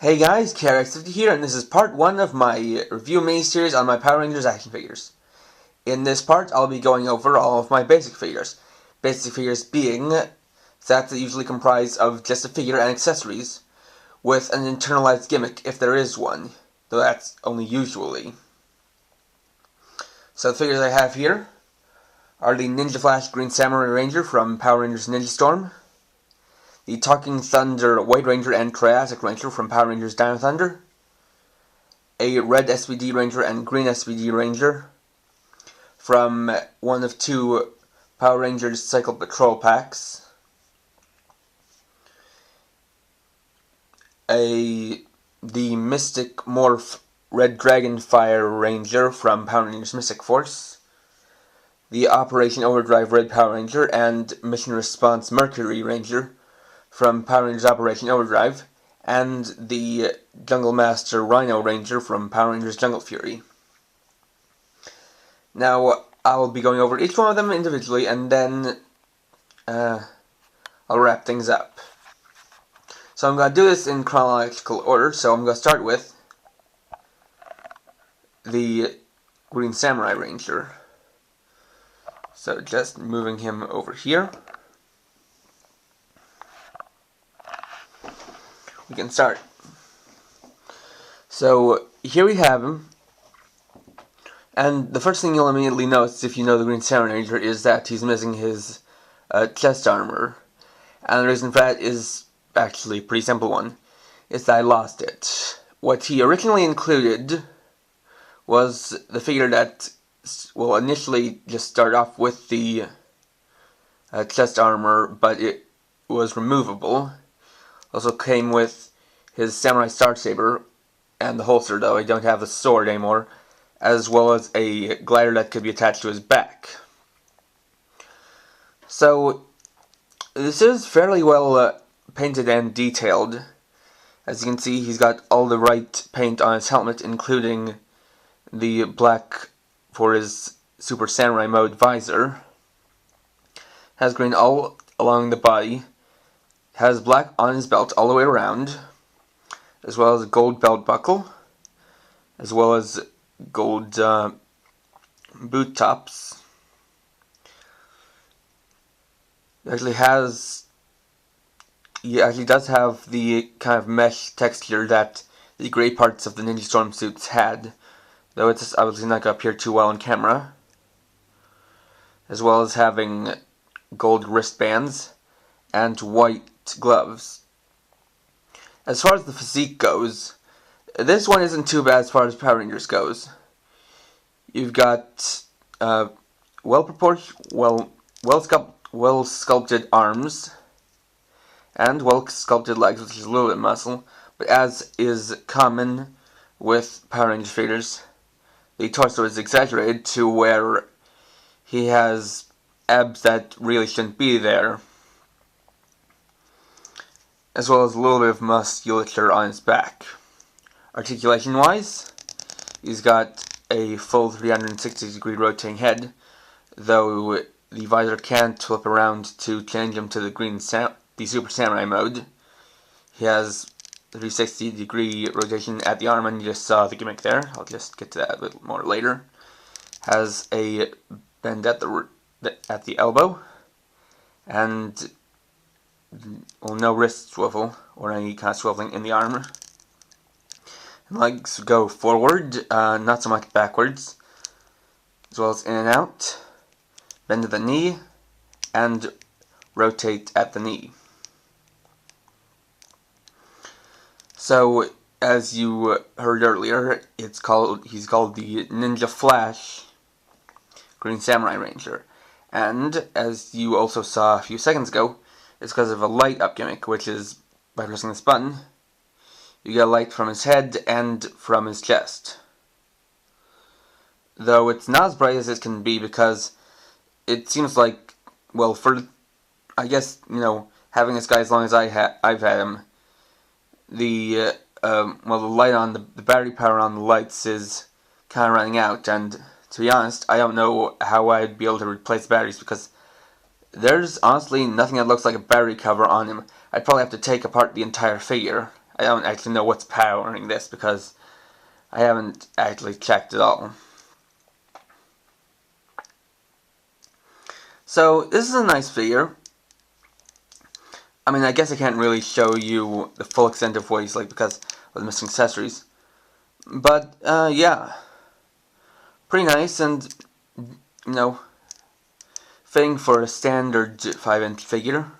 Hey guys, KRX50 here, and this is part 1 of my review mini-series on my Power Rangers action figures. In this part, I'll be going over all of my basic figures. Basic figures being sets that usually comprise of just a figure and accessories, with an internalized gimmick if there is one, though that's only usually. So the figures I have here are the Ninja Flash Green Samurai Ranger from Power Rangers Ninja Storm, the Talking Thunder White Ranger and Triassic Ranger from Power Rangers Dino Thunder, a Red SPD Ranger and Green SPD Ranger from one of two Power Rangers Cycle Patrol packs, the Mystic Morph Red Dragonfire Ranger from Power Rangers Mystic Force, the Operation Overdrive Red Power Ranger and Mission Response Mercury Ranger from Power Rangers Operation Overdrive, and the Jungle Master Rhino Ranger from Power Rangers Jungle Fury. Now, I'll be going over each one of them individually, and then I'll wrap things up. So I'm going to do this in chronological order, so I'm going to start with the Green Samurai Ranger. So just moving him over here. We can start. So here we have him, and the first thing you'll immediately notice if you know the Green Samurai Ranger is that he's missing his chest armor, and the reason for that is actually a pretty simple one. It's that I lost it. What he originally included was the figure that will initially just start off with the chest armor, but it was removable. Also came with his Samurai Star Saber and the holster, though I don't have the sword anymore, as well as a glider that could be attached to his back. So this is fairly well painted and detailed. As you can see, he's got all the right paint on his helmet, including the black for his Super Samurai mode visor. Has green all along the body. Has black on his belt all the way around, as well as a gold belt buckle, as well as gold boot tops. He actually does have the kind of mesh texture that the gray parts of the Ninja Storm suits had, though it's obviously not going to appear too well on camera, as well as having gold wristbands and white gloves. As far as the physique goes, this one isn't too bad as far as Power Rangers goes. You've got well sculpted arms and well sculpted legs, which is a little bit muscle, but as is common with Power Ranger figures, the torso is exaggerated to where he has abs that really shouldn't be there, as well as a little bit of musculature on his back. Articulation-wise, he's got a full 360-degree rotating head, though the visor can't flip around to change him to the Super Samurai mode. He has 360-degree rotation at the arm, and you just saw the gimmick there. I'll just get to that a little more later. Has a bend at the elbow, and no wrist swivel or any kind of swiveling in the arm. And legs go forward, not so much backwards, as well as in and out, bend to the knee, and rotate at the knee. So, as you heard earlier, he's called the Ninja Flash Green Samurai Ranger. And, as you also saw a few seconds ago, it's because of a light up gimmick, which is, by pressing this button, you get a light from his head and from his chest. Though it's not as bright as it can be, because it seems like, well, for, I guess, having this guy as long as I've had him, the light on, the battery power on the lights is kind of running out, and to be honest, I don't know how I'd be able to replace the batteries, because there's honestly nothing that looks like a battery cover on him. I'd probably have to take apart the entire figure. I don't actually know what's powering this because I haven't actually checked at all. So this is a nice figure. I mean, I guess I can't really show you the full extent of what he's like because of the missing accessories. But, yeah. Pretty nice and, you know, fitting for a standard 5-inch figure.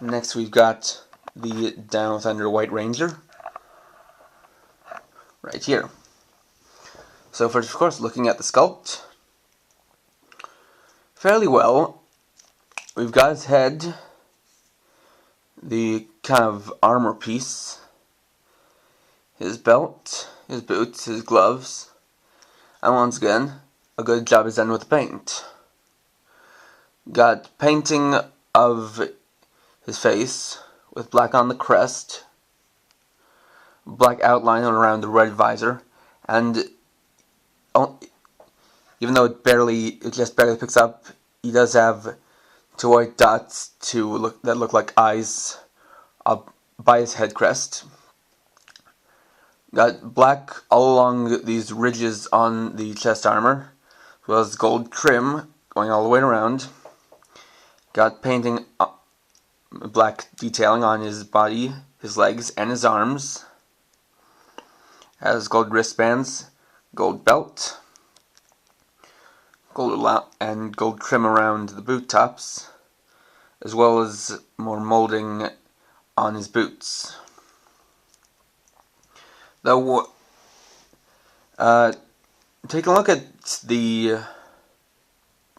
Next we've got the Dino Thunder White Ranger. Right here. So first, of course, looking at the sculpt. Fairly well. We've got his head, the kind of armor piece, his belt, his boots, his gloves, and once again, a good job is done with the paint. Got painting of his face with black on the crest, black outline around the red visor, and even though it just barely picks up, he does have 2 white dots that look like eyes up by his head crest. Got black all along these ridges on the chest armor, as well as gold trim going all the way around. Got painting black detailing on his body, his legs, and his arms. Has gold wristbands, gold belt, and gold trim around the boot tops, as well as more molding on his boots. Though, take a look at the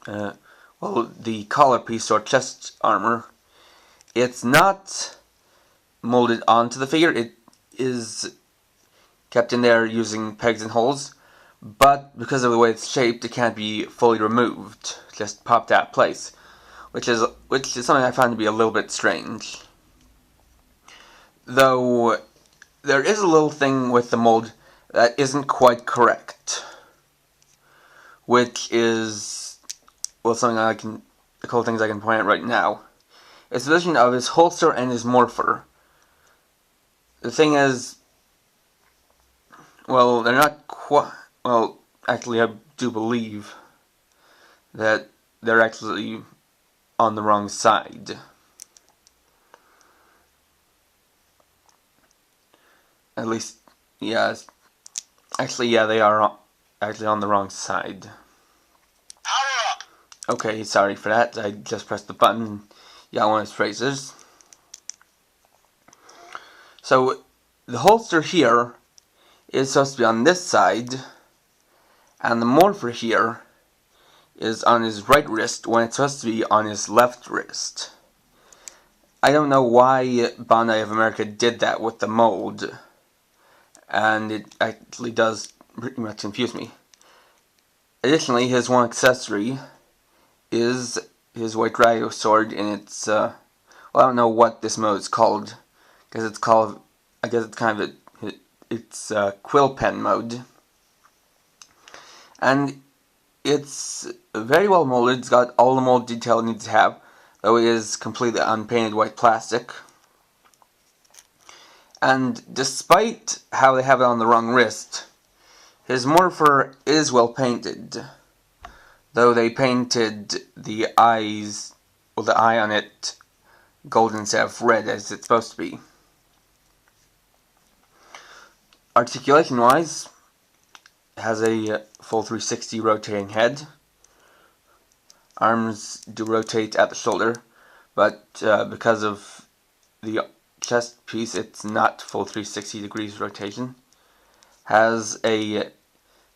the collar piece or chest armor. It's not molded onto the figure. It is kept in there using pegs and holes, but because of the way it's shaped, it can't be fully removed. Just popped out of place, which is something I found to be a little bit strange. Though there is a little thing with the mold that isn't quite correct, which is, well, something a couple things I can point out right now. It's the position of his holster and his morpher. The thing is, well, they're not quite, well, actually I do believe that they're actually on the wrong side. At least, yeah, actually, yeah, they are actually on the wrong side. Power up! Okay, sorry for that, I just pressed the button. Yeah, one of his phrases. So, the holster here is supposed to be on this side, and the morpher here is on his right wrist when it's supposed to be on his left wrist. I don't know why Bandai of America did that with the mold, and it actually does pretty much confuse me. Additionally, his one accessory is his white Rhino sword in its, well, I don't know what this mode is called, because it's called, I guess it's kind of it's quill pen mode. And it's very well molded. It's got all the mold detail it needs to have, though it is completely unpainted white plastic. And despite how they have it on the wrong wrist, his morpher is well painted, though they painted the eyes, well, the eye on it gold instead of red as it's supposed to be. Articulation wise, it has a full 360 rotating head. Arms do rotate at the shoulder, but because of the chest piece, it's not full 360 degrees rotation. Has a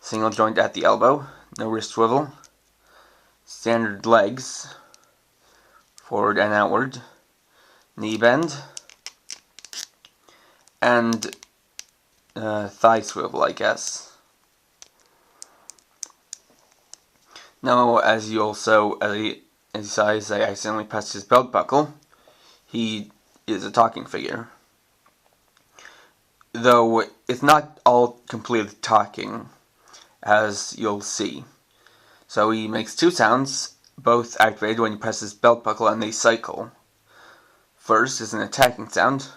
single joint at the elbow, no wrist swivel, standard legs, forward and outward, knee bend, and thigh swivel, I guess. Now, as you saw, as I accidentally pressed his belt buckle, he is a talking figure. Though it's not all completely talking, as you'll see. So he makes 2 sounds, both activated when you press this belt buckle and they cycle. First is an attacking sound,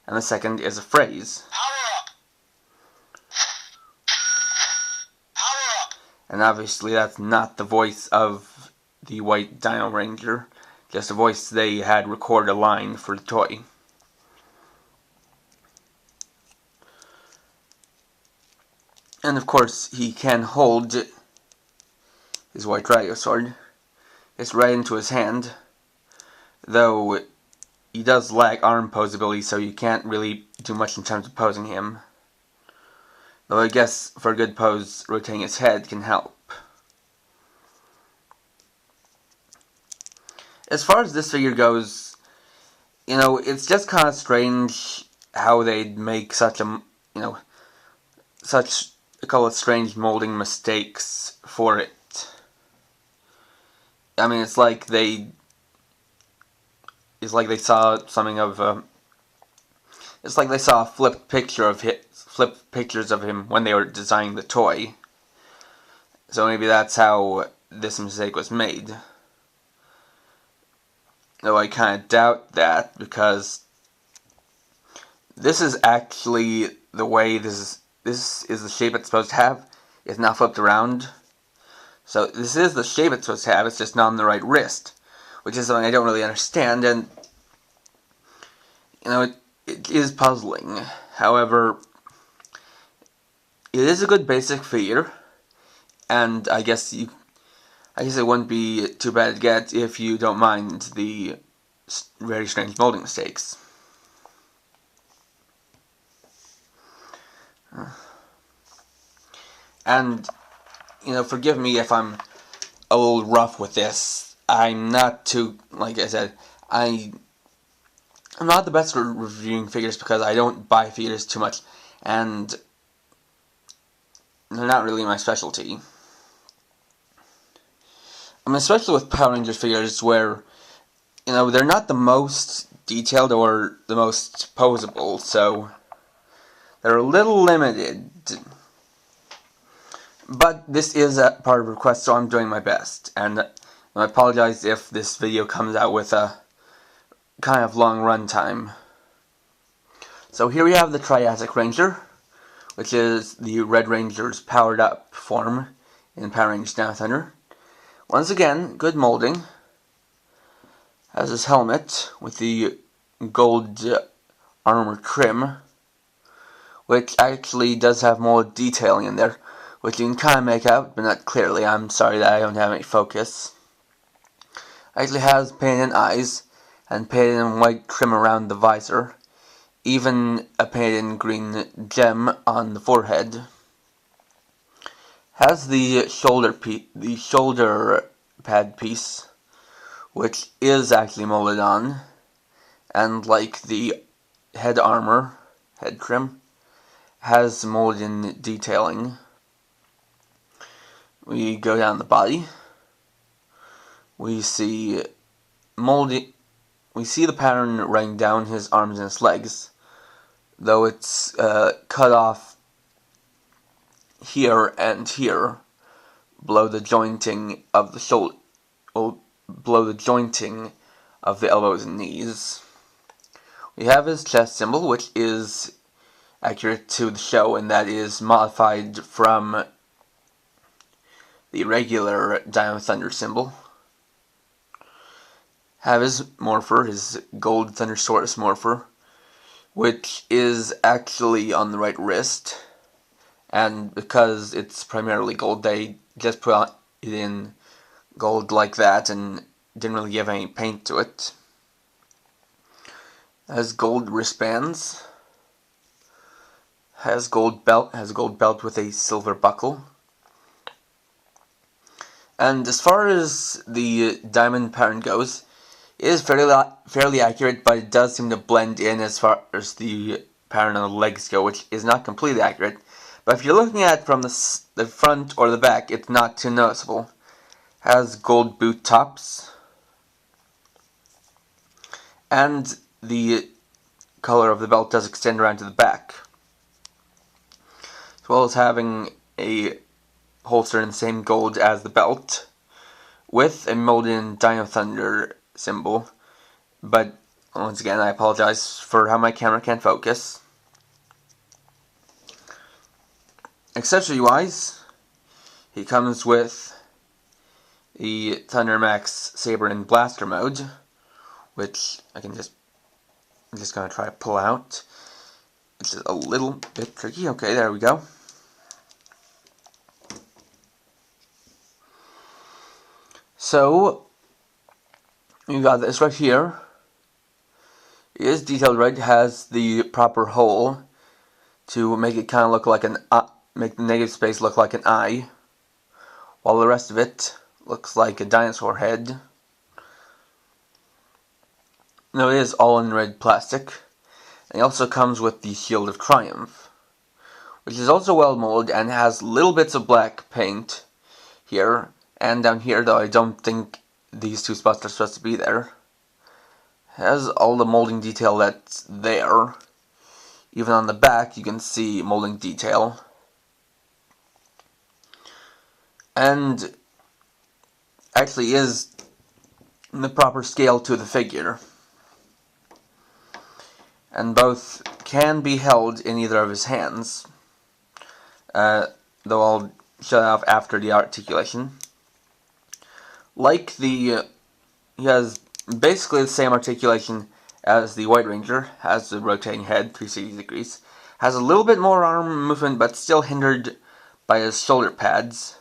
and the second is a phrase. Power up! Power up! And obviously that's not the voice of the white Dino Ranger, just a voice they had record a line for the toy. And of course he can hold his white radio sword. It's right into his hand, though he does lack arm pose ability, so you can't really do much in terms of posing him. Though I guess for a good pose, rotating his head can help. As far as this figure goes, it's just kind of strange how they'd make such a, such a couple of strange molding mistakes for it. I mean, it's like they saw something of it's like they saw flipped pictures of him when they were designing the toy. So maybe that's how this mistake was made. Though I kind of doubt that, because this is actually the way this is the shape it's supposed to have. It's not flipped around. So this is the shape it's supposed to have, it's just not on the right wrist, which is something I don't really understand, and it is puzzling. However, it is a good basic figure, and I guess it wouldn't be too bad to get if you don't mind the very strange molding mistakes. And forgive me if I'm a little rough with this. I'm not too, like I said, I'm not the best at reviewing figures because I don't buy figures too much, and they're not really my specialty. I mean, especially with Power Rangers figures where, they're not the most detailed or the most posable, so they're a little limited. But this is a part of the request, so I'm doing my best. And I apologize if this video comes out with a kind of long run time. So here we have the Triassic Ranger, which is the Red Ranger's powered up form in Power Rangers Down Thunder. Once again, good molding. Has his helmet with the gold armor trim, which actually does have more detailing in there, which you can kind of make out, but not clearly. I'm sorry that I don't have any focus. Actually has painted in eyes, and painted in white trim around the visor. Even a painted in green gem on the forehead. Has the shoulder pad piece, which is actually molded on, and like the head trim, has molded in detailing. We go down the body. We see the pattern running down his arms and his legs, though it's cut off here and here, below the jointing of the shoulder, below the jointing of the elbows and knees. We have his chest symbol, which is accurate to the show, and that is modified from the regular Dino Thunder symbol. Have his morpher, his gold Thundersaurus morpher, which is actually on the right wrist, and because it's primarily gold, they just put it in gold like that and didn't really give any paint to it. Has gold wristbands. Has a gold belt with a silver buckle. And as far as the diamond pattern goes, it is fairly accurate, but it does seem to blend in as far as the pattern on the legs go, which is not completely accurate. But if you're looking at it from the front or the back, it's not too noticeable. Has gold boot tops, and the color of the belt does extend around to the back, as well as having a holster in the same gold as the belt, with a molded Dino Thunder symbol, but once again, I apologize for how my camera can't focus. Accessory-wise, he comes with the Thunder Max Saber and Blaster mode, which I'm just going to try to pull out. It's just a little bit tricky. Okay, there we go. So, you got this right here. It is detailed right, has the proper hole to make it kind of look like make the negative space look like an eye, while the rest of it looks like a dinosaur head. No, it is all in red plastic. And it also comes with the Shield of Triumph, which is also well molded and has little bits of black paint here and down here, though I don't think these two spots are supposed to be there. It has all the molding detail that's there. Even on the back you can see molding detail. And actually is in the proper scale to the figure. And both can be held in either of his hands, though I'll show that off after the articulation. Like he has basically the same articulation as the White Ranger, has the rotating head, 360 degrees, has a little bit more arm movement but still hindered by his shoulder pads,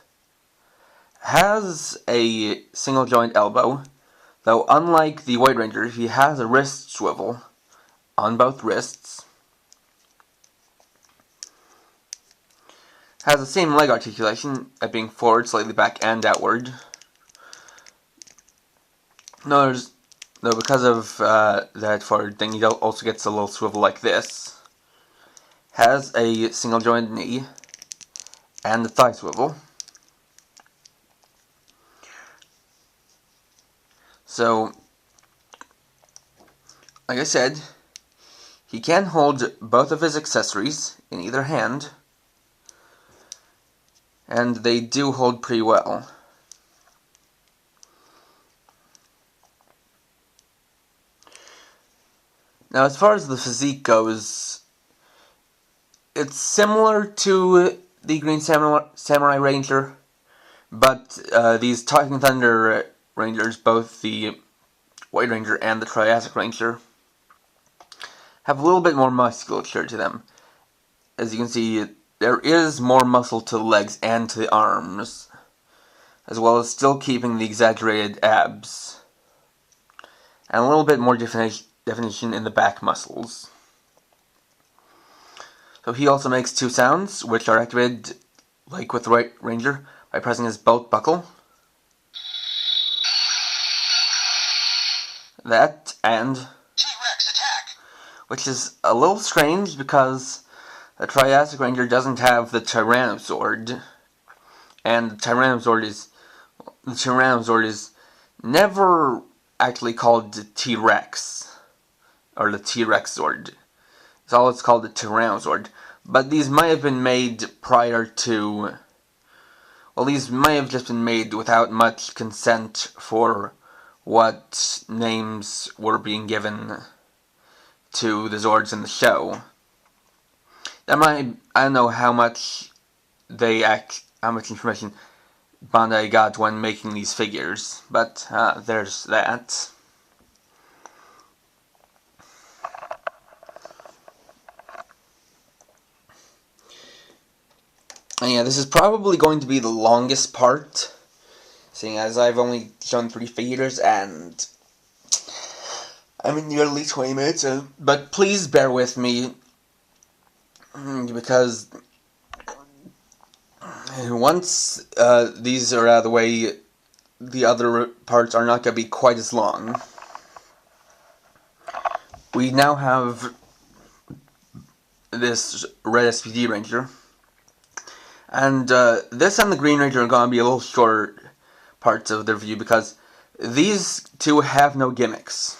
has a single joint elbow, though unlike the White Ranger he has a wrist swivel on both wrists, has the same leg articulation, at being forward, slightly back, and outward. Though because of that forward thing, he also gets a little swivel like this. Has a single jointed knee and a thigh swivel. So, like I said, he can hold both of his accessories in either hand, and they do hold pretty well. Now, as far as the physique goes, it's similar to the Green Samurai Ranger, but these Talking Thunder Rangers, both the White Ranger and the Triassic Ranger, have a little bit more musculature to them. As you can see, there is more muscle to the legs and to the arms, as well as still keeping the exaggerated abs, and a little bit more definition in the back muscles. So he also makes two sounds, which are activated, like with the White Ranger, by pressing his belt buckle. That, and T-Rex attack! Which is a little strange because the Triassic Ranger doesn't have the Tyrannosaur, and the Tyrannosaur is never actually called the T-Rex, or the T-Rex Zord. It's always called the Tyrannosaur. But these might have been made prior to, well, these might have just been made without much consent for what names were being given to the Zords in the show. I don't know how much information Bandai got when making these figures, but there's that. And yeah, this is probably going to be the longest part, seeing as I've only shown 3 figures and I'm in nearly 20 minutes, but please bear with me, because once these are out of the way, the other parts are not going to be quite as long. We now have this red SPD Ranger, and this and the Green Ranger are going to be a little short parts of the review because these two have no gimmicks.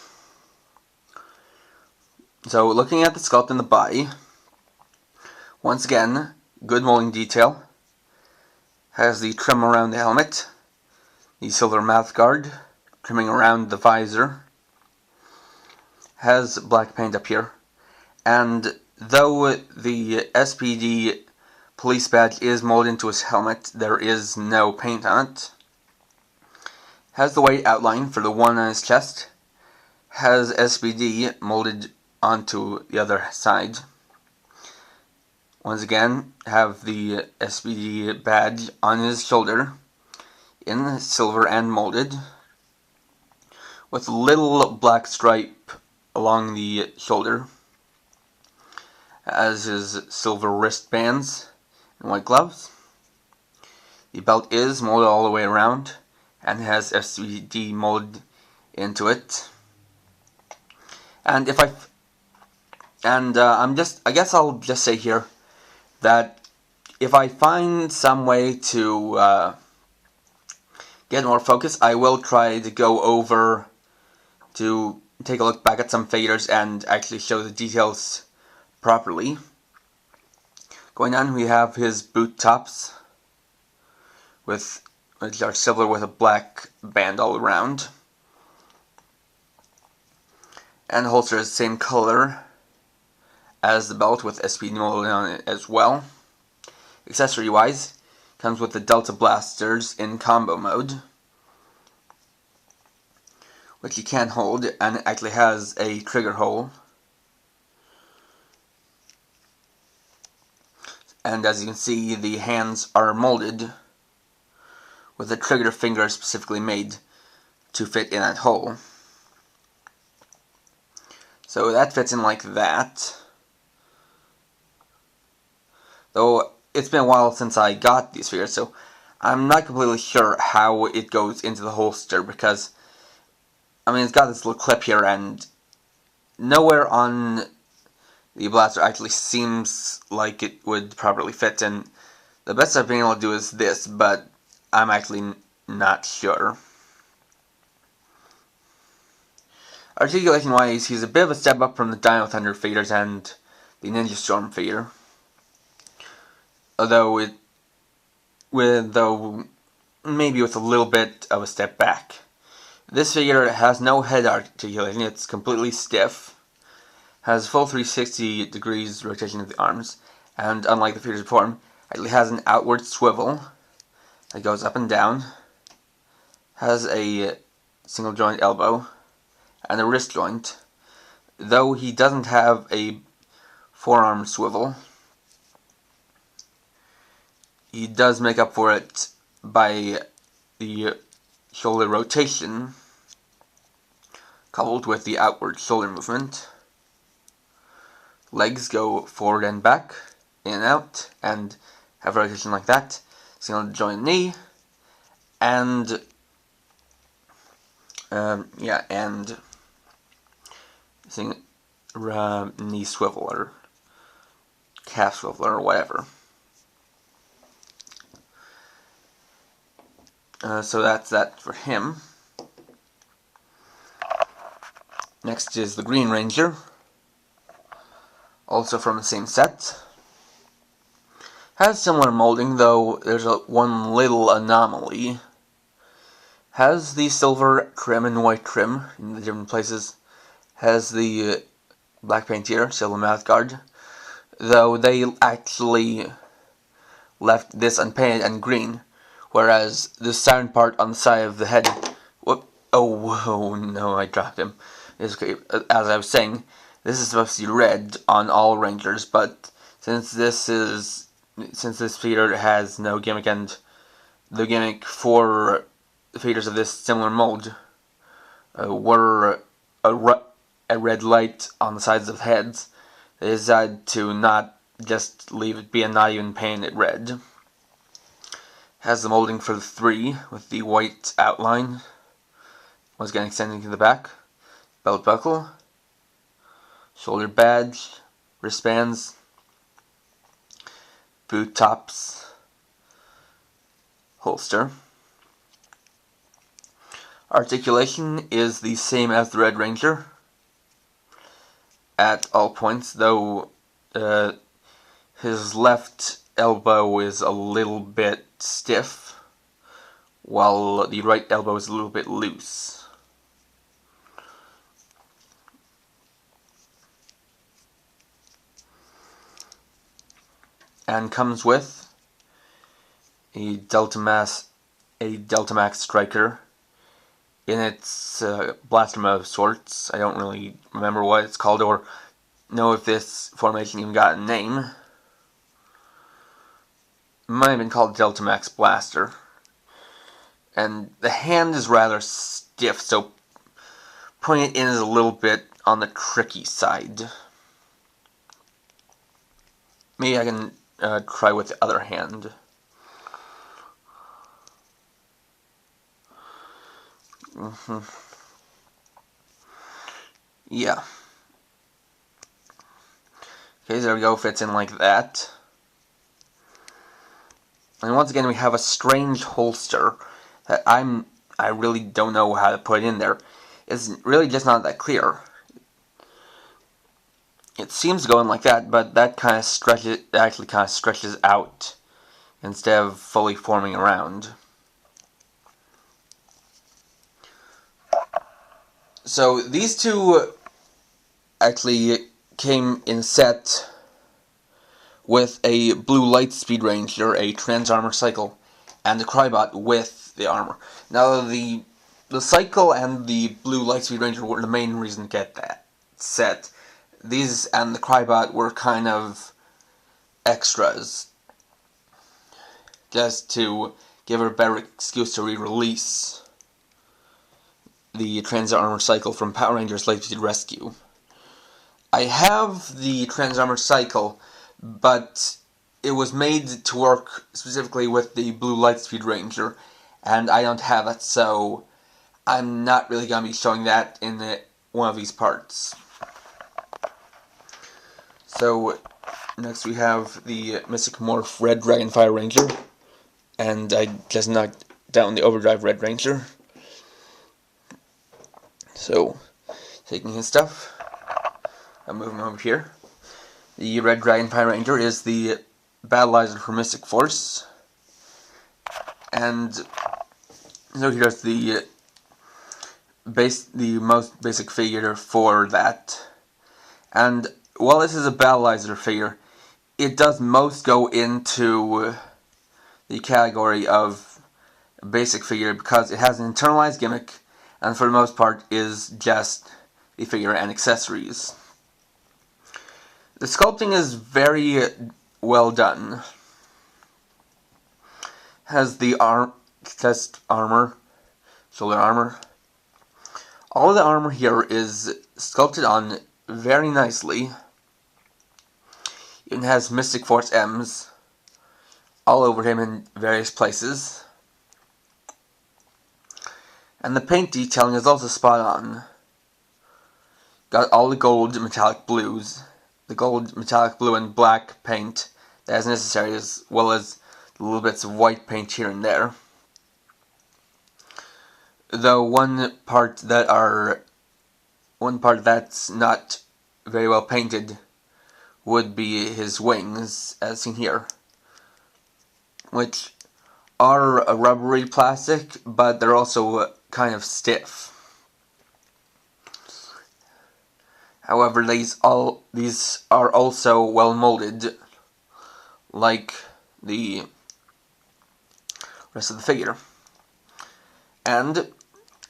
So, looking at the sculpt and the body, once again, good molding detail. Has the trim around the helmet. the silver mouthguard, trimming around the visor. Has black paint up here. And though the SPD police badge is molded into his helmet, there is no paint on it. Has the white outline for the one on his chest. Has SPD molded onto the other side. Once again, have the SPD badge on his shoulder in silver and molded, with a little black stripe along the shoulder. As his silver wristbands and white gloves. The belt is molded all the way around and has SPD molded into it. And I guess I'll just say here that if I find some way to get more focus, I will try to go over to take a look back at some faders and actually show the details properly. Going on, we have his boot tops, which are silver with a black band all around. And the holster is the same color as the belt with SPD molded on it as well. Accessory wise, comes with the Delta blasters in combo mode, which you can hold, and it actually has a trigger hole. And as you can see, the hands are molded with the trigger finger specifically made to fit in that hole. So that fits in like that. Though it's been a while since I got these figures, so I'm not completely sure how it goes into the holster, because I mean, it's got this little clip here, and nowhere on the blaster actually seems like it would properly fit, and the best I've been able to do is this, but I'm actually not sure. Articulation wise, he's a bit of a step up from the Dino Thunder faders and the Ninja Storm fader, although maybe with a little bit of a step back. This figure has no head articulation, it's completely stiff, has full 360 degrees rotation of the arms, and unlike the figures before him, it has an outward swivel that goes up and down, has a single joint elbow, and a wrist joint, though he doesn't have a forearm swivel. He does make up for it by the shoulder rotation, coupled with the outward shoulder movement. Legs go forward and back, in and out, and have rotation like that. Single joint knee, and knee swivel or calf swivel or whatever. So that's that for him. Next is the Green Ranger, also from the same set. Has similar molding, though there's one little anomaly. Has the silver trim and white trim in the different places. Has the black paint here, silver mouthguard, though they actually left this unpainted and green, whereas the siren part on the side of the head, oh no, I dropped him. It's okay. As I was saying, this is supposed to be red on all Rangers, but since this feeder has no gimmick, and the gimmick for the feeders of this similar mold were a red light on the sides of heads, they decided to not just leave it be and not even paint it red. Has the molding for the 3 with the white outline, once again extending to the back, belt buckle, shoulder badge, wristbands, boot tops, holster. Articulation is the same as the Red Ranger at all points, though his left elbow is a little bit stiff, while the right elbow is a little bit loose. And comes with a Delta Max Striker in its blaster mode of sorts. I don't really remember what it's called or know if this formation even got a name. It might have been called Delta Max Blaster. And the hand is rather stiff, so putting it in is a little bit on the tricky side. Maybe I can try with the other hand. Yeah. Okay, there we go, fits in like that. And once again we have a strange holster that I really don't know how to put in there. It's really just not that clear. It seems to go in like that, but that actually kind of stretches out instead of fully forming around. So these two actually came in set with a blue Lightspeed Ranger, a Trans Armor Cycle, and the Crybot with the armor. Now the Cycle and the blue Lightspeed Ranger were the main reason to get that set. These and the Crybot were kind of extras, just to give her a better excuse to re-release the Trans Armor Cycle from Power Rangers Lightspeed Rescue. I have the Trans Armor Cycle, but it was made to work specifically with the blue Lightspeed Ranger, and I don't have it, so I'm not really going to be showing that in one of these parts. So next we have the Mystic Morph Red Dragonfire Ranger, and I just knocked down the Overdrive Red Ranger. So, taking his stuff, I'm moving over here. The Red Dragonfire Ranger is the battleizer for Mystic Force, and so here's the most basic figure for that. And while this is a battleizer figure, it does most go into the category of basic figure because it has an internalized gimmick, and for the most part is just the figure and accessories. The sculpting is very well done. Has the chest armor, shoulder armor. All of the armor here is sculpted on very nicely. It has Mystic Force M's all over him in various places. And the paint detailing is also spot on. Got all the gold metallic blues, the gold metallic blue and black paint that is necessary, as well as the little bits of white paint here and there. Though one part that's not very well painted would be his wings, as seen here, which are a rubbery plastic, but they're also kind of stiff. However, these are also well molded, like the rest of the figure. And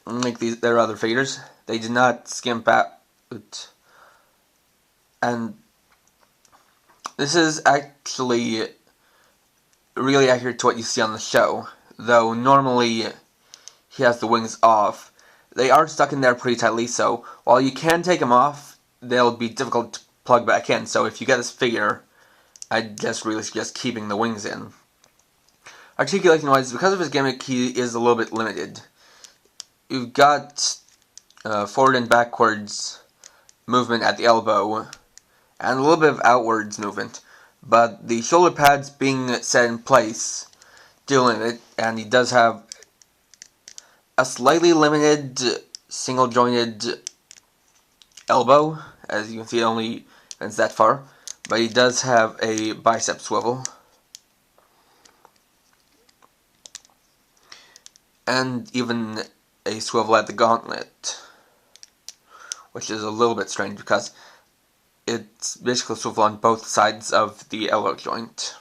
like their other figures, they did not skimp out. And this is actually really accurate to what you see on the show, though normally he has the wings off. They are stuck in there pretty tightly, so while you can take them off, they'll be difficult to plug back in. So if you get this figure, I'd just really suggest keeping the wings in. Articulation-wise, because of his gimmick, he is a little bit limited. You've got forward and backwards movement at the elbow, and a little bit of outwards movement, but the shoulder pads being set in place do limit it, and he does have a slightly limited single jointed elbow. As you can see, it only bends that far, but he does have a bicep swivel. and even a swivel at the gauntlet, which is a little bit strange because it's basically a swivel on both sides of the elbow joint.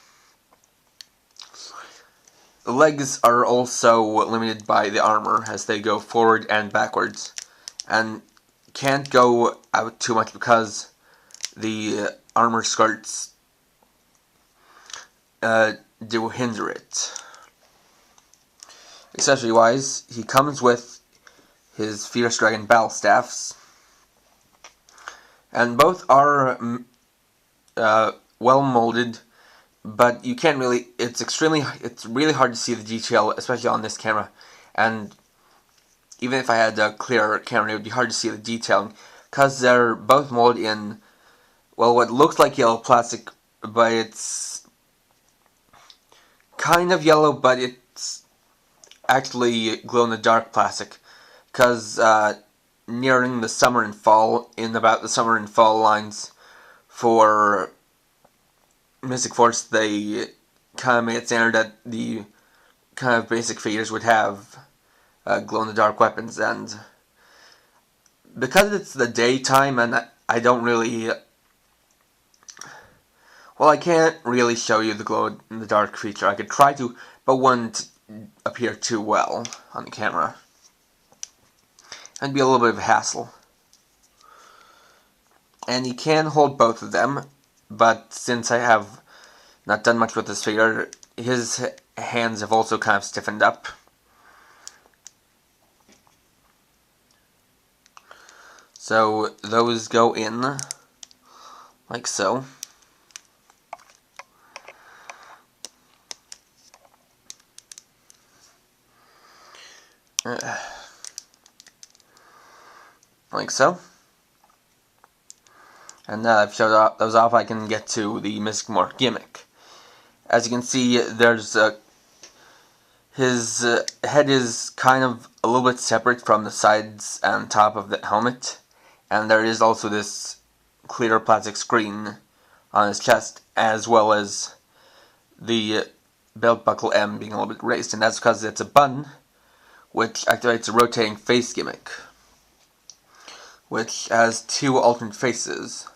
The legs are also limited by the armor as they go forward and backwards, and can't go out too much because the armor skirts do hinder it. Accessory wise, he comes with his Fierce Dragon battle staffs, and both are well molded, but you can't really, it's really hard to see the detail, especially on this camera, and even if I had a clearer camera, it would be hard to see the detailing, because they're both molded in, well, what looks like yellow plastic, but it's kind of yellow, but it's actually glow-in-the-dark plastic, because nearing the summer and fall, in about the summer and fall lines for Mystic Force, they kind of made it standard that the kind of basic figures would have glow-in-the-dark weapons, and because it's the daytime and I don't really, well, I can't really show you the glow-in-the-dark feature. I could try to, but wouldn't appear too well on the camera. It'd be a little bit of a hassle. And you can hold both of them, but since I have not done much with this figure, his hands have also kind of stiffened up. So those go in like so. Like so. And now I've showed those off, I can get to the Mystic Morph gimmick. As you can see, there's his head is kind of a little bit separate from the sides and top of the helmet, and there is also this clear plastic screen on his chest, as well as the belt buckle M being a little bit raised, and that's because it's a button which activates a rotating face gimmick, which has two alternate faces,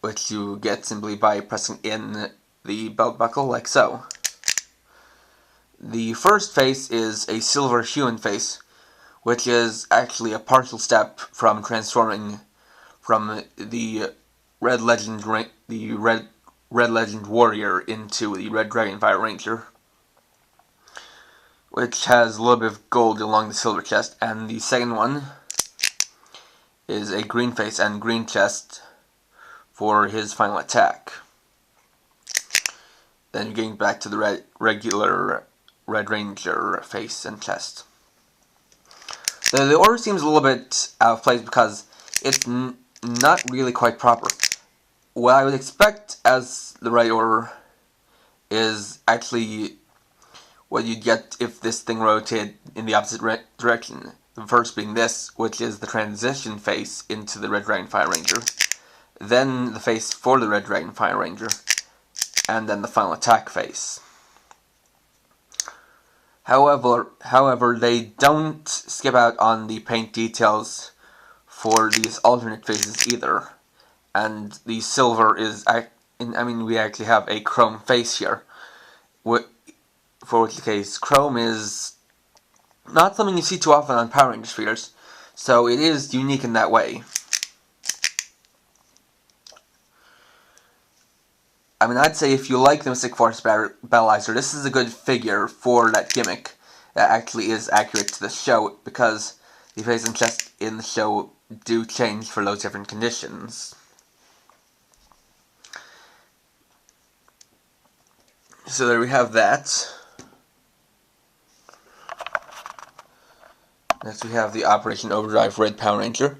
which you get simply by pressing in the belt buckle like so. The first face is a silver human face, which is actually a partial step from transforming from the Red Legend Warrior into the Red Dragonfire Ranger, which has a little bit of gold along the silver chest, and the second one is a green face and green chest for his final attack. Then you're getting back to the regular Red Ranger face and chest. The order seems a little bit out of place because it's not really quite proper. What I would expect as the right order is actually what you'd get if this thing rotated in the opposite direction. The first being this, which is the transition face into the Red Dragonfire Ranger, then the face for the Red Dragonfire Ranger, and then the final attack face. However, they don't skip out on the paint details for these alternate faces either. And the silver is, we actually have a chrome face here. For which the case, chrome is not something you see too often on Power Rangers figures, so it is unique in that way. I'd say if you like the Mystic Force Battleizer, this is a good figure for that gimmick that actually is accurate to the show, because the face and chest in the show do change for those different conditions. So there we have that. Next we have the Operation Overdrive Red Power Ranger.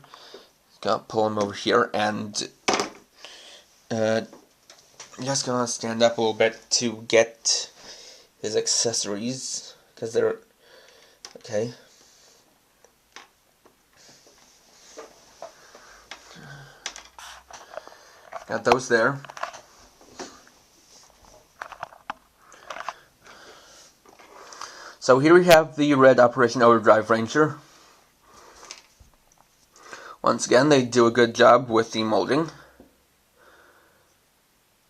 Gonna pull him over here, and I'm just gonna stand up a little bit to get his accessories, because they're okay. Got those there. So here we have the red Operation Overdrive Ranger. Once again, they do a good job with the molding.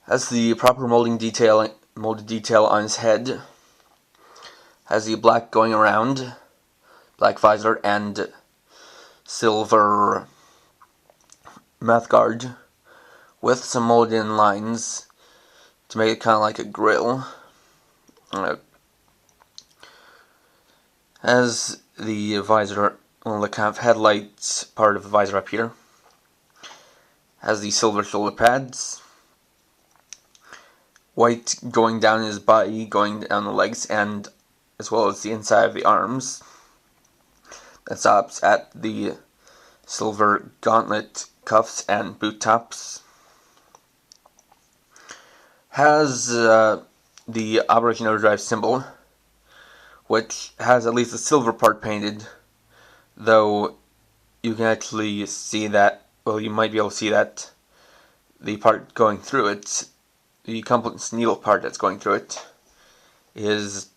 Has the proper molded detail on his head. Has the black going around, black visor, and silver mouth guard with some molded in lines to make it kind of like a grill. Has the visor, well, the kind of headlights part of the visor up here. Has the silver shoulder pads. White going down his body, going down the legs, and as well as the inside of the arms. That stops at the silver gauntlet cuffs and boot tops. Has the Operation Overdrive symbol, which has at least the silver part painted, though you can actually see that, well, you might be able to see that the part going through it, the compass needle part that's going through it, is,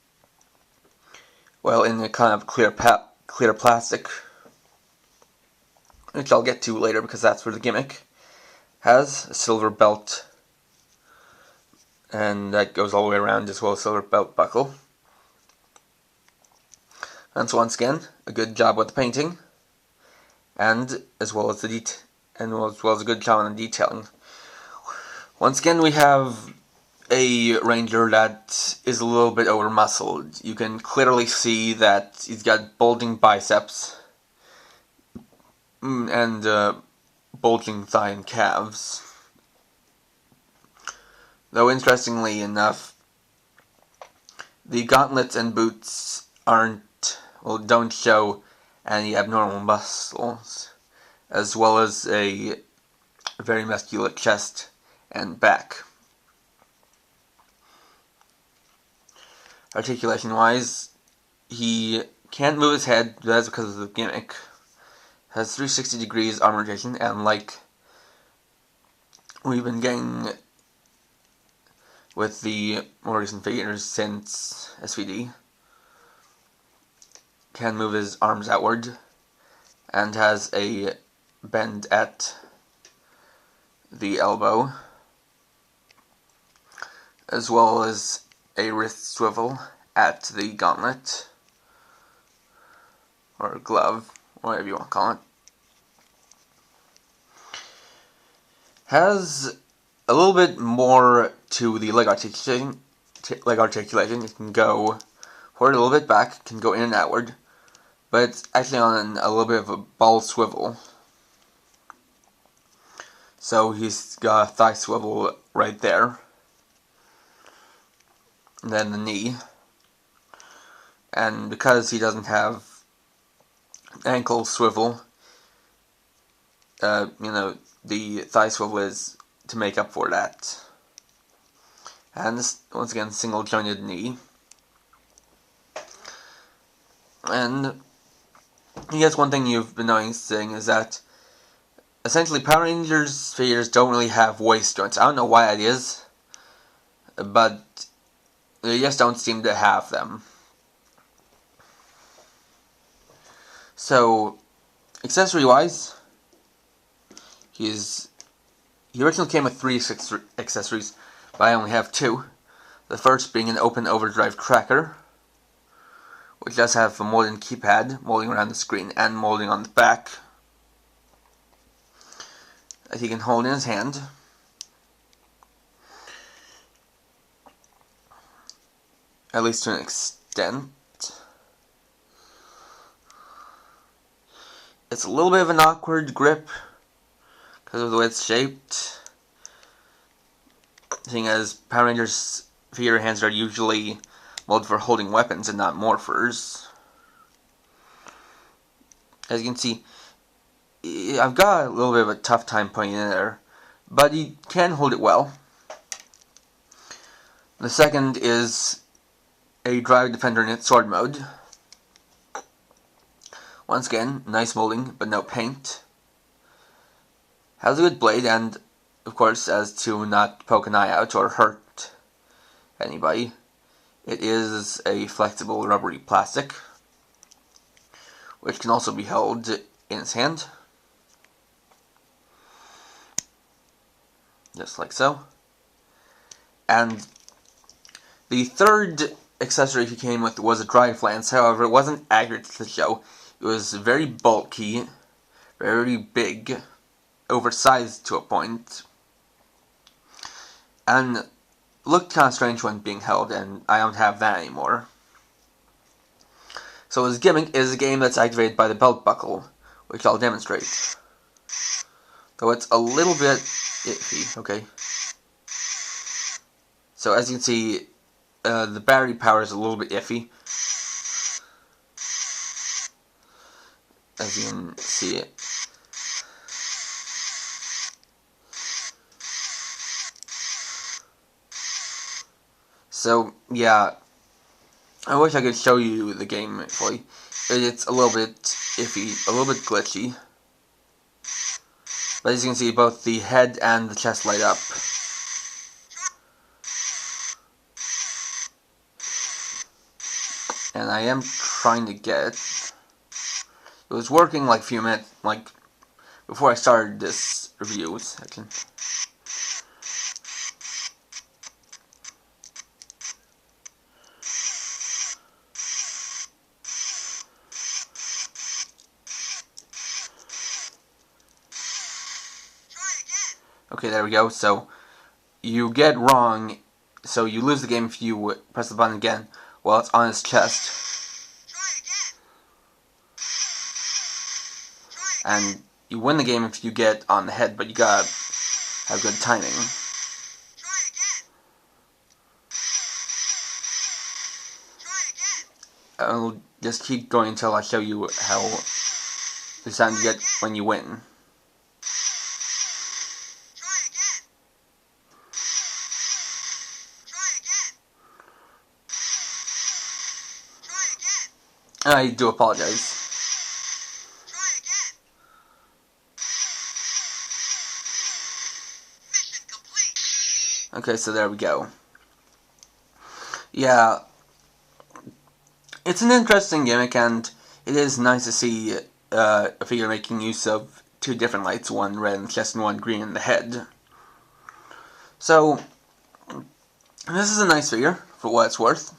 well, in a kind of clear plastic, which I'll get to later because that's for the gimmick. Has a silver belt, and that goes all the way around, as well as silver belt buckle. And so once again, a good job with the painting, and as well as a good job on the detailing. Once again, we have a ranger that is a little bit over muscled. You can clearly see that he's got bulging biceps and bulging thigh and calves. Though interestingly enough, the gauntlets and boots don't show any abnormal muscles, as well as a very muscular chest and back. Articulation-wise, he can't move his head, but that's because of the gimmick. Has 360 degrees arm rotation, and like we've been getting with the more recent figures since SPD, can move his arms outward, and has a bend at the elbow, as well as a wrist swivel at the gauntlet, or glove, whatever you want to call it. Has a little bit more to the leg articulation. It can go forward a little bit, back, can go in and outward, but it's actually on a little bit of a ball swivel. So he's got a thigh swivel right there, and then the knee. And because he doesn't have ankle swivel, the thigh swivel is to make up for that. And this, once again, single jointed knee. And I guess one thing you've been noticing is that essentially Power Rangers figures don't really have waist joints. I don't know why that is, but they just don't seem to have them. So, accessory-wise, he originally came with 3 accessories, but I only have 2. The first being an open overdrive tracker, which does have a molding keypad, molding around the screen, and molding on the back that he can hold in his hand. At least to an extent. It's a little bit of an awkward grip because of the way it's shaped, seeing as Power Rangers figure hands are usually molded for holding weapons and not morphers. As you can see, I've got a little bit of a tough time putting it in there, but he can hold it well. The second is a Drive Defender in its sword mode. Once again, nice molding, but no paint. Has a good blade, and of course, as to not poke an eye out or hurt anybody, It is a flexible rubbery plastic, which can also be held in his hand, just like so. And the third accessory he came with was a drive lance. However, it wasn't accurate to the show. It was very bulky, very big, oversized to a point, and looked kind of strange when being held, and I don't have that anymore. So his gimmick is a game that's activated by the belt buckle, which I'll demonstrate. Though it's a little bit iffy, okay. So as you can see, the battery power is a little bit iffy. As you can see it. So, yeah, I wish I could show you the game fully. It's a little bit iffy, a little bit glitchy. But as you can see, both the head and the chest light up. And I am trying to get it. It was working like a few minutes, like before I started this review. Second. Okay, there we go. So you get wrong, so you lose the game if you press the button again while it's on his chest. And you win the game if you get on the head, but you gotta have good timing. I'll just keep going until I show you how the sound you get when you win. I do apologize. Okay, so there we go. Yeah, it's an interesting gimmick, and it is nice to see a figure making use of two different lights, one red in the chest and one green in the head. So, this is a nice figure, for what it's worth.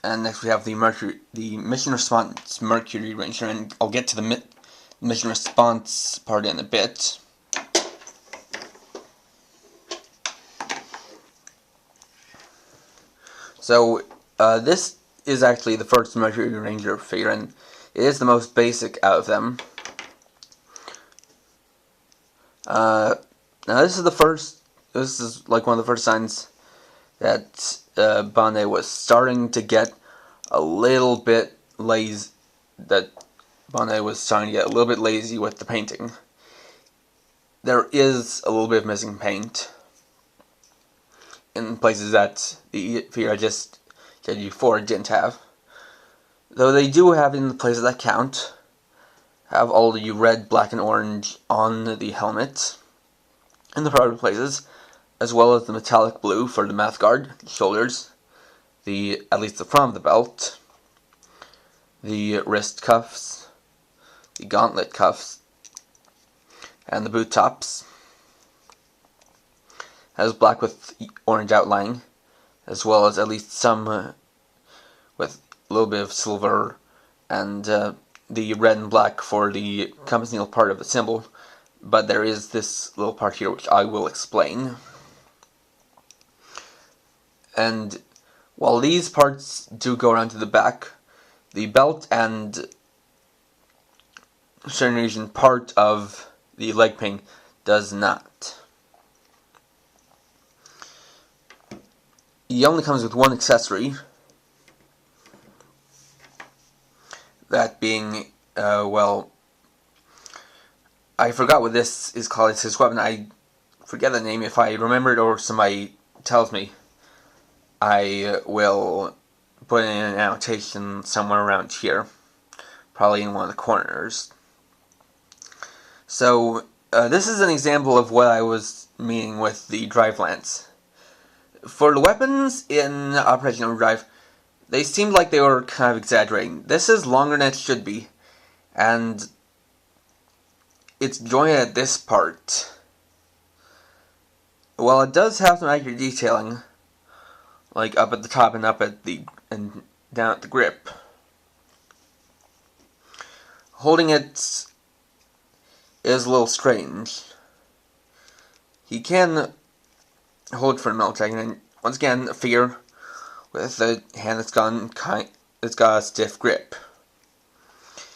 And next we have the Mission Response Mercury Ranger, and I'll get to the Mission Response part in a bit. So, this is actually the first Mercury Ranger figure, and it is the most basic out of them. Now this is like one of the first signs that Bandai was starting to get a little bit lazy. That Bandai was starting to get a little bit lazy with the painting. There is a little bit of missing paint in places that the figure I just said before didn't have. Though they do have in the places that count. Have all the red, black, and orange on the helmet in the proper places, as well as the metallic blue for the mouth guard, the shoulders, at least the front of the belt, the wrist cuffs, the gauntlet cuffs, and the boot tops. Has black with orange outlining, as well as at least some with a little bit of silver, and the red and black for the compass needle part of the symbol. But there is this little part here which I will explain. And while these parts do go around to the back, the belt and certain region part of the leg ping does not. He only comes with one accessory, that being, well, I forgot what this is called. It's his weapon. I forget the name. If I remember it or somebody tells me, I will put in an annotation somewhere around here. Probably in one of the corners. So, This is an example of what I was meaning with the drive lance. For the weapons in Operation Overdrive, they seemed like they were kind of exaggerating. This is longer than it should be, and it's jointed at this part. While it does have some accurate detailing, like up at the top and up at and down at the grip, holding it is a little strange. He can hold for a millisecond, and once again, a figure with a hand that's got a stiff grip.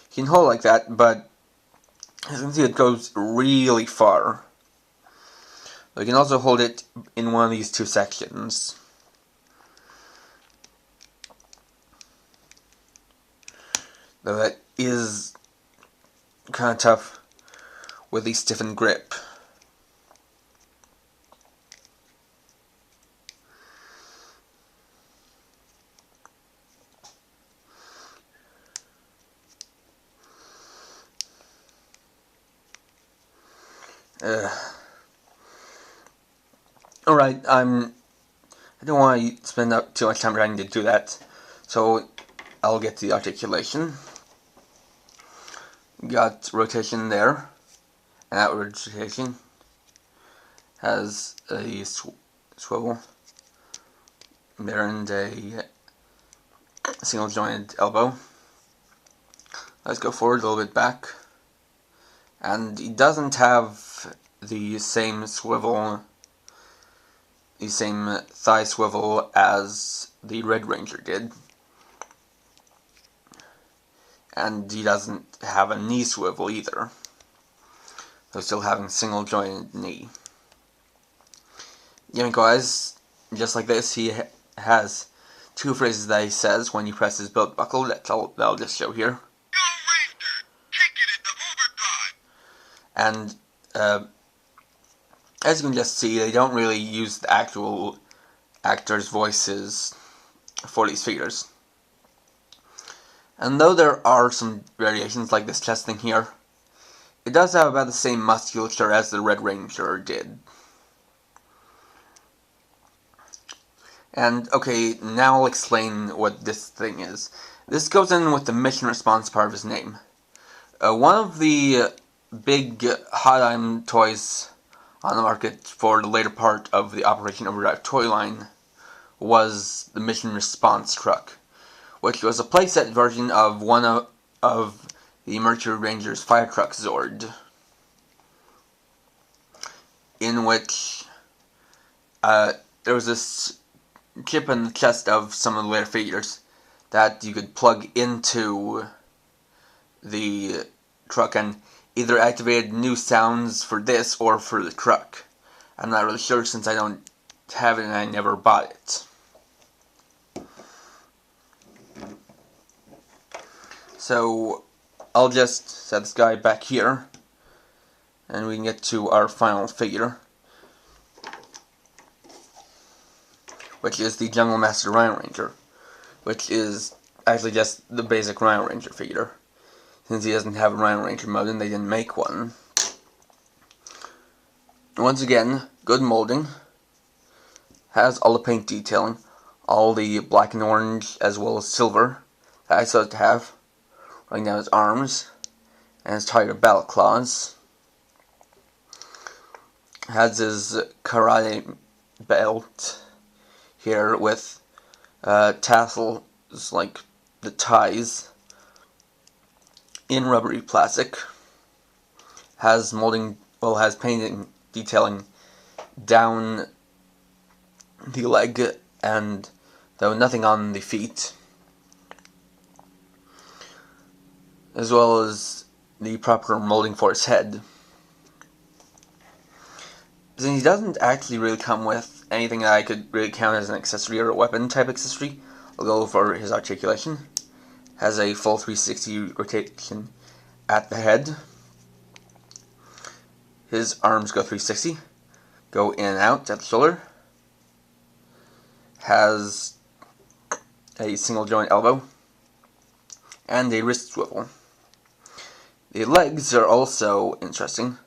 He can hold like that, but as you can see, it goes really far. You can also hold it in one of these two sections. Though that is kind of tough with the stiffened grip. Alright, I don't want to spend up too much time trying to do that, so I'll get to the articulation. Got rotation there, and outward rotation. Has a swivel there and a single jointed elbow. Let's go forward a little bit back. And he doesn't have the same swivel, the same thigh swivel as the Red Ranger did. And he doesn't have a knee swivel either. So still having single jointed knee. Yeah, guys, just like this, he has two phrases that he says when you press his belt buckle. That'll just show here. And as you can just see, they don't really use the actual actors' voices for these figures. And though there are some variations like this chest thing here, it does have about the same musculature as the Red Ranger did. And okay, now I'll explain what this thing is. This goes in with the mission response part of his name. One of the big hot item toys on the market for the later part of the Operation Overdrive toy line was the mission response truck, which was a playset version of one of the Mercury Ranger's fire truck Zord, in which there was this chip in the chest of some of the later figures that you could plug into the truck and either activated new sounds for this or for the truck. I'm not really sure since I don't have it and I never bought it. So I'll just set this guy back here and we can get to our final figure, which is the Jungle Master Rhino Ranger, which is actually just the basic Rhino Ranger figure. Since he doesn't have a Rhino Ranger mode and they didn't make one. Once again, good molding. Has all the paint detailing, all the black and orange as well as silver that I supposed to have. Running down his arms and his tiger battle claws. Has his karate belt here with tassels like the ties in rubbery plastic. Has has painting detailing down the leg and though nothing on the feet, as well as the proper molding for his head. Since he doesn't actually really come with anything that I could really count as an accessory or a weapon type accessory, I'll go for his articulation. Has a full 360 rotation at the head. His arms go 360, go in and out at the shoulder. Has a single joint elbow and a wrist swivel. The legs are also interesting.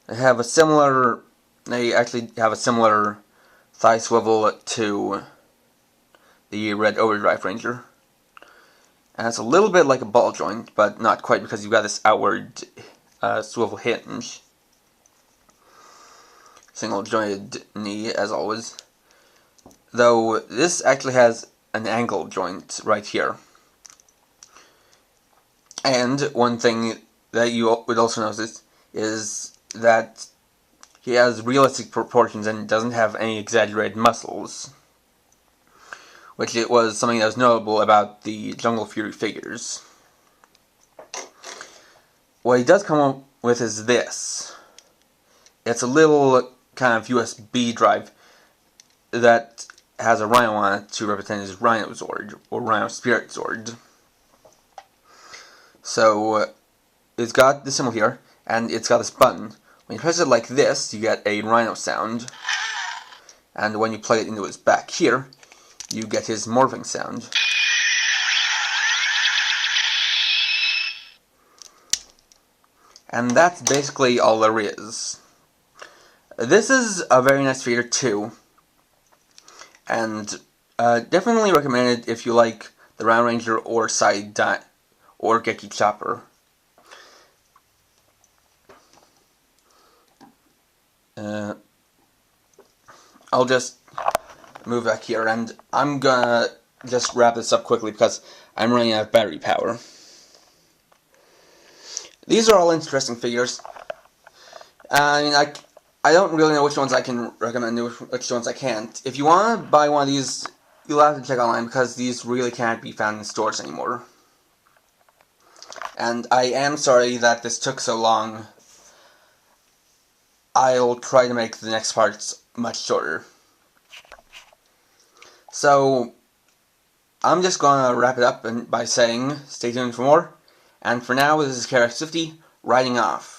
They actually have a similar thigh swivel to the Red Overdrive Ranger. And it's a little bit like a ball joint, but not quite, because you've got this outward swivel hinge. Single jointed knee, as always. Though this actually has an angle joint right here. And one thing that you would also notice is that he has realistic proportions and doesn't have any exaggerated muscles, which it was something that was notable about the Jungle Fury figures. What he does come up with is this. It's a little kind of USB drive that has a Rhino on it to represent his Rhino Zord, or Rhino Spirit Zord. So, it's got this symbol here, and it's got this button. When you press it like this, you get a Rhino sound. And when you plug it into his back here, you get his morphing sound. And that's basically all there is. This is a very nice figure too, and definitely recommended if you like the Rhino Ranger or Side or Untitled Chapter. I'll just move back here, and I'm gonna just wrap this up quickly because I'm running out of battery power. These are all interesting figures. I mean, I don't really know which ones I can recommend and which ones I can't. If you want to buy one of these, you'll have to check online because these really can't be found in stores anymore. And I am sorry that this took so long. I'll try to make the next parts much shorter. So, I'm just going to wrap it up by saying, stay tuned for more. And for now, this is KRX50, riding off.